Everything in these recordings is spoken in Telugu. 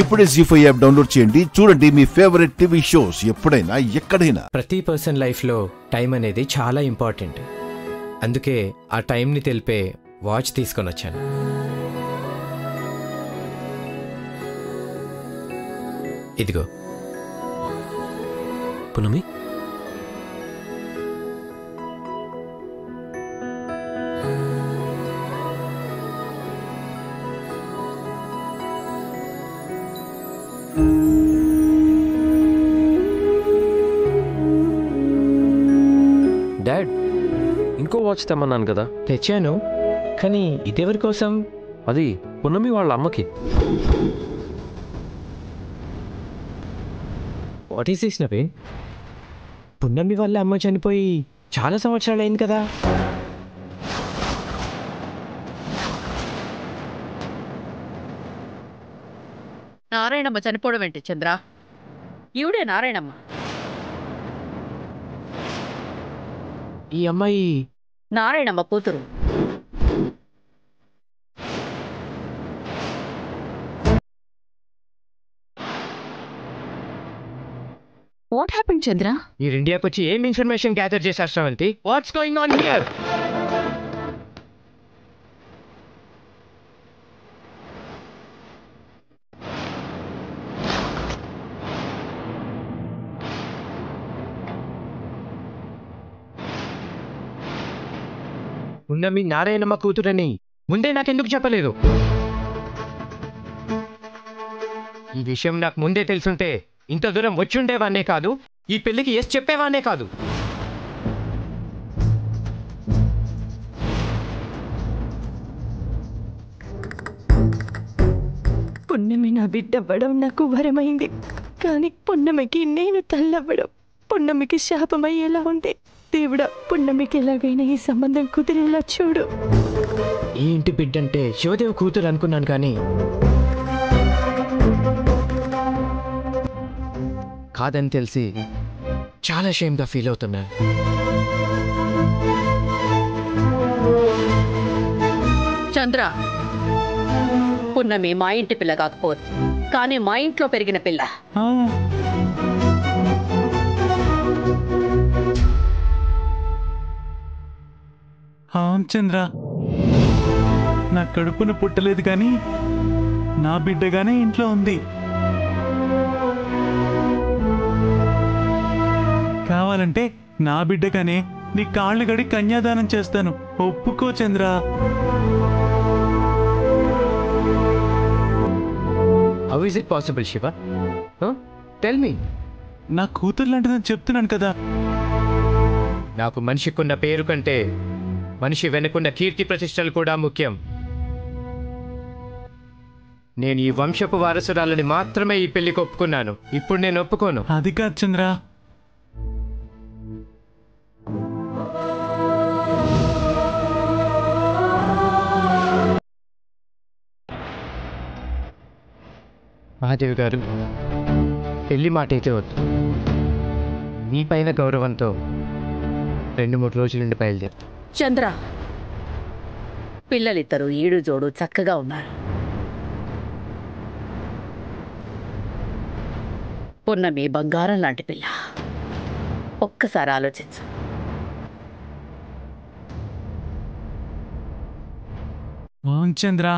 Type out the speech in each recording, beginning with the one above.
ఇప్పుడే జీ5 యాప్ డౌన్లోడ్ చేయండి. చూడండి మీ ఫేవరెట్ టీవీ షోస్ ఎప్పుడైనా ఎక్కడైనా. ప్రతి పర్సన్ లైఫ్లో టైం అనేది చాలా ఇంపార్టెంట్. అందుకే ఆ టైంని తెలిపే వాచ్ తీసుకొని వచ్చాను. ఇదిగో పునమి, డాడ్ ఇంకో వాచ్ తెమ్మన్నాను కదా. తెచ్చాను, కానీ ఇదెవరి కోసం? అది పునమి వాళ్ళ అమ్మకి. What is this Naveen? పున్నమి వాళ్ళ అమ్మ చనిపోయి చాలా సంవత్సరాలు అయింది కదా. నారాయణమ్మ చనిపోవడం ఏంటి చంద్ర? ఈవిడే నారాయణమ్మ. ఈ అమ్మాయి నారాయణమ్మ కూతురు. వాట్ హ్యాపెన్ చంద్ర? మీరు ఇండియాకి వచ్చి ఏం ఇన్ఫర్మేషన్ గ్యాదర్ చేశారు Sravanthi? What's going on here? పున్నమి నారాయణమ్మ కూతురని ముందే నాకెందుకు చెప్పలేదు? ఈ విషయం నాకు ముందే తెలుసుంటే ఇంత దూరం వచ్చి ఉండేవాన్నే కాదు, ఈ పెళ్లికి ఎస్ చెప్పేవాన్నే కాదు. పున్నమి నా బిడ్డ అవ్వడం నాకు వరమైంది, కానీ పున్నమికి నేను తల్లవ్వడం పున్నమికి శాపమయ్యేలా ఉంది. దేవుడా, పున్నమికి ఎలాగైనా ఈ సంబంధం కుదిరేలా చూడు. ఈ ఇంటి బిడ్డంటే శివదేవ్ కూతురు అనుకున్నాను, కానీ కాదని తెలిసి చాలా షేమ్గా ఫీల్ అవుతున్నా. చంద్ర, పున్నమి మా ఇంటి పిల్ల కాకపోదు, కానీ మా ఇంట్లో పెరిగిన పిల్ల. అవును చంద్ర, నా కడుపున పుట్టలేదు కానీ నా బిడ్డగానే ఇంట్లో ఉంది. కావాలంటే నా బిడ్డగానే నీ కాళ్ళు గడి కన్యాదానం చేస్తాను. ఒప్పుకో Chandra. How is it possible Shiva? Tell me. నా కూతురు లాంటిదని చెప్తున్నాను కదా. నాకు మనిషికున్న పేరు కంటే మనిషి వెనుకున్న కీర్తి ప్రతిష్టలు కూడా ముఖ్యం. నేను ఈ వంశపు వారసురాలని మాత్రమే ఈ పెళ్లికి ఒప్పుకున్నాను. ఇప్పుడు నేను ఒప్పుకోను. అది కాదు చంద్ర. మహాదేవి గారు, పెళ్లి మాట అయితే వద్దు. మీ పైన గౌరవంతో 2-3 రోజుల నుండి బయలుదేరు. చంద్ర, పిల్లలిద్దరూ ఈడు జోడు చక్కగా ఉన్నారు. పున్నమి బంగారం లాంటి పిల్ల. ఒక్కసారి ఆలోచించు. అవును చంద్ర,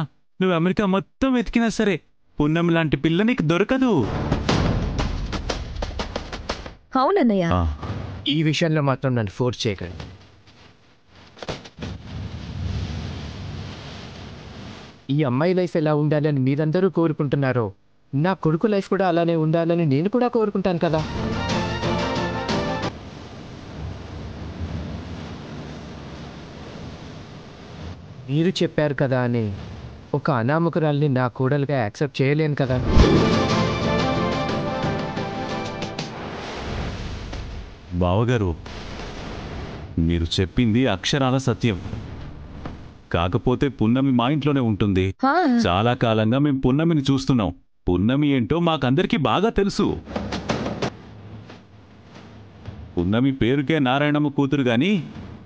నువ్వు అమెరికా మొత్తం వెతికినా సరే పున్నమి లాంటి పిల్ల నీకు దొరకదు. అవునన్నయ్య, ఈ విషయంలో మాత్రం నన్ను ఫోర్స్ చేయకండి. ఈ అమ్మాయి లైఫ్ ఎలా ఉండాలని మీరందరూ కోరుకుంటున్నారో, నా కొడుకు లైఫ్ కూడా అలానే ఉండాలని నేను కూడా కోరుకుంటాను కదా. మీరు చెప్పారు కదా అని ఒక అనామకురాల్ని నా కోడలుగా యాక్సెప్ట్ చేయలేను కదా. బావగారు, మీరు చెప్పింది అక్షరాల సత్యం. కాకపోతే పున్నమి మా ఇంట్లోనే ఉంటుంది. చాలా కాలంగా మేము పున్నమిని చూస్తున్నాం. పున్నమి ఏంటో మాకందరికీ బాగా తెలుసు. పున్నమి పేరుకే నారాయణమ్మ కూతురు గాని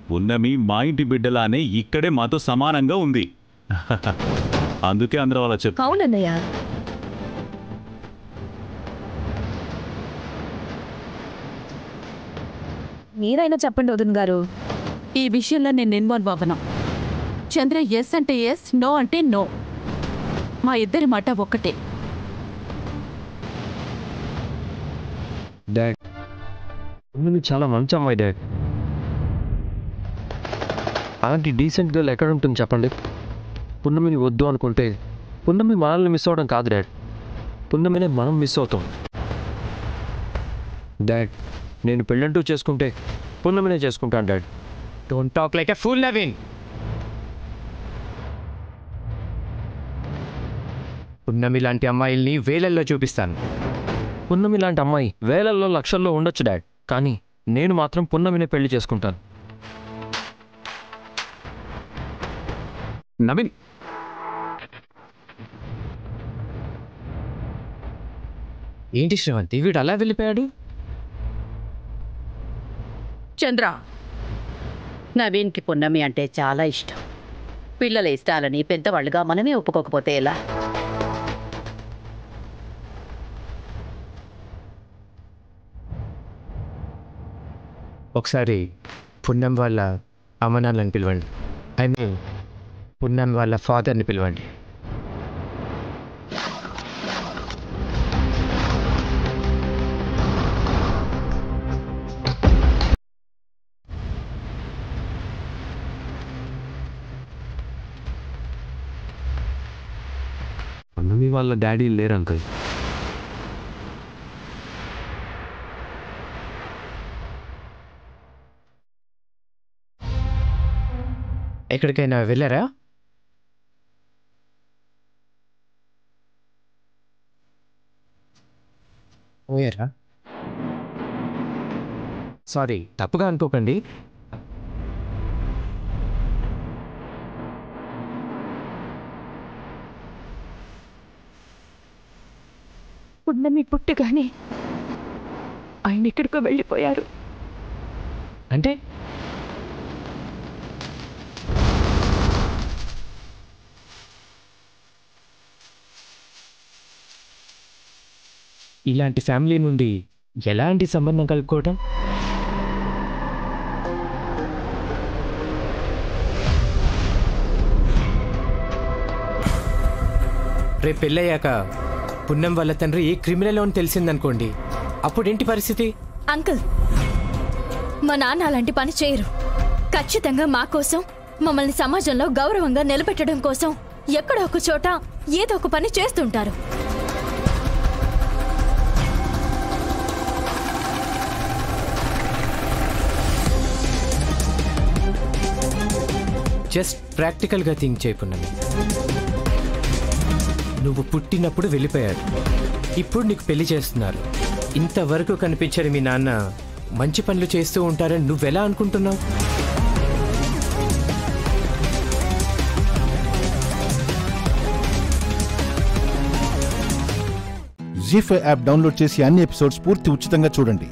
పున్నమి మా ఇంటి బిడ్డలానే ఇక్కడే మాతో సమానంగా ఉంది. అందుకే అందరూ అలా చెప్పు. అవునన్నయ్య. మీరైనా చెప్పండి వదిన గారు. ఈ విషయంలో నేను ఇన్వాల్వ్ అవ్వను. చంద్ర ఎస్ అంటే ఎస్, నో అంటే నో. మా ఇద్దరి మాట ఒక్కటే. డాడ్, పున్నమి చాలా మంచి అమ్మాయి డాడ్. అలాంటి డీసెంట్ గర్ల్ ఎక్కడ ఉంటుంది చెప్పండి? పున్నమిని వద్దు అనుకుంటే పున్నమి మనల్ని మిస్ అవ్వడం కాదు డాడ్, పున్నమినే మనం మిస్ అవుతాం. డాడ్, నేను పెళ్ళంటూ చేసుకుంటే పున్నమినే చేసుకుంటాను dad. Don't talk like a fool Naveen. పున్నమి లాంటి అమ్మాయిల్ని వేలల్లో చూపిస్తాను. పున్నమి లాంటి అమ్మాయి వేలల్లో లక్షల్లో ఉండొచ్చు డాడ్, కానీ నేను మాత్రం పున్నమినే పెళ్లి చేసుకుంటాను. నవీన్, ఏంటి శ్రవంతి, వీడు అలా వెళ్ళిపోయాడు? చంద్ర, నవీన్కి పున్నమి అంటే చాలా ఇష్టం. పిల్లల ఇష్టాలని పెద్దవాళ్ళుగా మనమే ఒప్పుకోకపోతే ఎలా? ఒకసారి పున్నం వాళ్ళ అమ్మనాన్నని పిలవండి. ఐ మీన్ పున్నం వాళ్ళ ఫాదర్ని పిలవండి. పున్నమి వాళ్ళ డాడీ లేరు అంకుల్. ఎక్కడికైనా వెళ్ళారా? పోయారా? సారీ, తప్పుగా అనుకోకండి. పున్నమి పుట్టగానే ఆయన ఎక్కడికో వెళ్ళిపోయారు. అంటే ఇలాంటి ఫ్యామిలీ నుండి ఎలాంటి సంబంధం కలుపుకోవటం? రేపు పెళ్ళయ్యాక పున్నం వాళ్ళ తండ్రి ఏ క్రిమినల్ అని తెలిసిందనుకోండి, అప్పుడేంటి పరిస్థితి? అంకుల్, మా నాన్న అలాంటి పని చేయరు. ఖచ్చితంగా మా కోసం, మమ్మల్ని సమాజంలో గౌరవంగా నిలబెట్టడం కోసం ఎక్కడో ఒక చోట ఏదో ఒక పని చేస్తుంటారు. జస్ట్ ప్రాక్టికల్గా థింక్ చేయకున్నాను. నువ్వు పుట్టినప్పుడు వెళ్ళిపోయాడు, ఇప్పుడు నీకు పెళ్లి చేస్తున్నారు. ఇంతవరకు కనిపించని మీ నాన్న మంచి పనులు చేస్తూ ఉంటారని నువ్వెలా అనుకుంటున్నావు? జీ5 యాప్ డౌన్లోడ్ చేసి అన్ని ఎపిసోడ్స్ పూర్తి ఉచితంగా చూడండి.